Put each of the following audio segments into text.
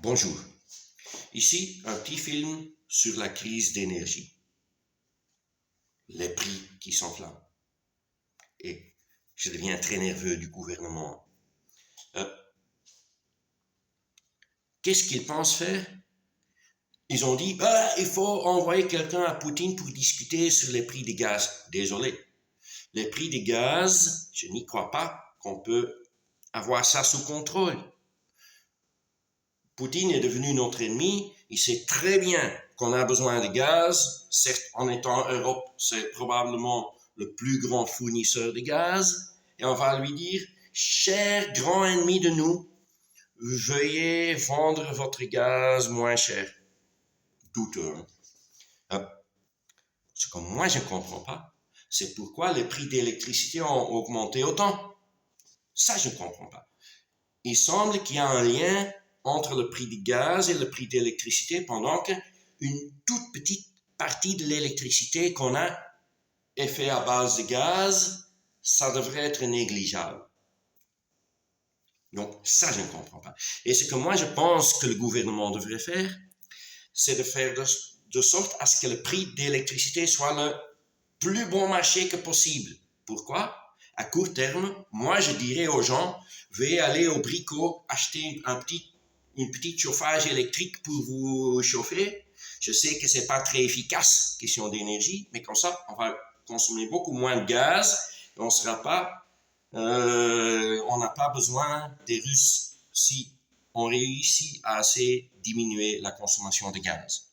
Bonjour, ici un petit film sur la crise d'énergie, les prix qui s'enflamment. Et je deviens très nerveux du gouvernement. Qu'est-ce qu'ils pensent faire? Ils ont dit, il faut envoyer quelqu'un à Poutine pour discuter sur les prix des gaz. Désolé, les prix des gaz, je n'y crois pas qu'on peut avoir ça sous contrôle. Poutine est devenu notre ennemi, il sait très bien qu'on a besoin de gaz, certes en étant Europe, c'est probablement le plus grand fournisseur de gaz, et on va lui dire, cher grand ennemi de nous, veuillez vendre votre gaz moins cher. Douteux. Ce que moi je ne comprends pas, c'est pourquoi les prix d'électricité ont augmenté autant. Ça je ne comprends pas. Il semble qu'il y a un lien entre le prix du gaz et le prix de l'électricité, pendant qu'une toute petite partie de l'électricité qu'on a est faite à base de gaz, ça devrait être négligeable. Donc ça, je ne comprends pas. Et ce que moi, je pense que le gouvernement devrait faire, c'est de faire de sorte à ce que le prix de l'électricité soit le plus bon marché que possible. Pourquoi? À court terme, moi, je dirais aux gens, veuillez aller au Brico acheter une petite chauffage électrique pour vous chauffer. Je sais que c'est pas très efficace, question d'énergie, mais comme ça, on va consommer beaucoup moins de gaz et on n'a pas besoin des Russes si on réussit à assez diminuer la consommation de gaz.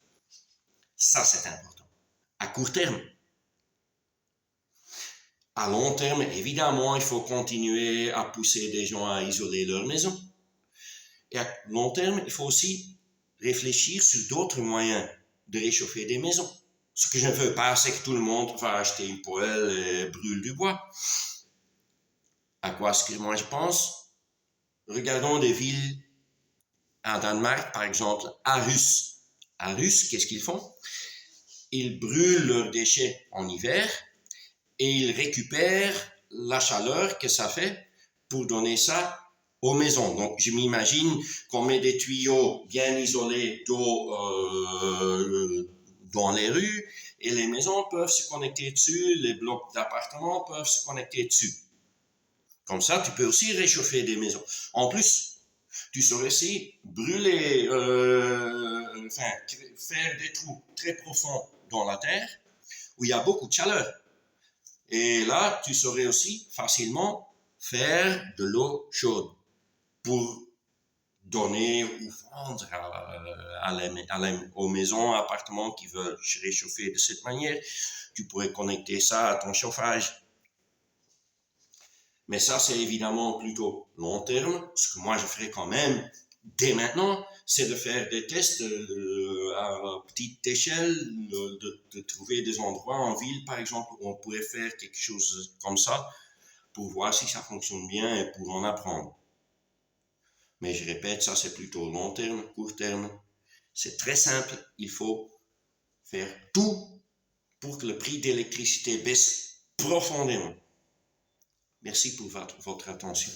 Ça, c'est important. À court terme. À long terme, évidemment, il faut continuer à pousser des gens à isoler leur maison. Et à long terme, il faut aussi réfléchir sur d'autres moyens de réchauffer des maisons. Ce que je ne veux pas, c'est que tout le monde va acheter une poêle et brûle du bois. À quoi est-ce que moi je pense? Regardons des villes en Danemark, par exemple, Aarhus. Aarhus, qu'est-ce qu'ils font? Ils brûlent leurs déchets en hiver et ils récupèrent la chaleur que ça fait pour donner ça aux maisons. Donc, je m'imagine qu'on met des tuyaux bien isolés d'eau dans les rues et les maisons peuvent se connecter dessus, les blocs d'appartements peuvent se connecter dessus. Comme ça, tu peux aussi réchauffer des maisons. En plus, tu saurais aussi brûler, faire des trous très profonds dans la terre où il y a beaucoup de chaleur. Et là, tu saurais aussi facilement faire de l'eau chaude pour donner ou vendre aux maisons, appartements qui veulent se réchauffer de cette manière. Tu pourrais connecter ça à ton chauffage. Mais ça, c'est évidemment plutôt long terme. Ce que moi, je ferais quand même dès maintenant, c'est de faire des tests à petite échelle, de trouver des endroits en ville, par exemple, où on pourrait faire quelque chose comme ça pour voir si ça fonctionne bien et pour en apprendre. Mais je répète, ça c'est plutôt long terme, court terme. C'est très simple, il faut faire tout pour que le prix d'électricité baisse profondément. Merci pour votre attention.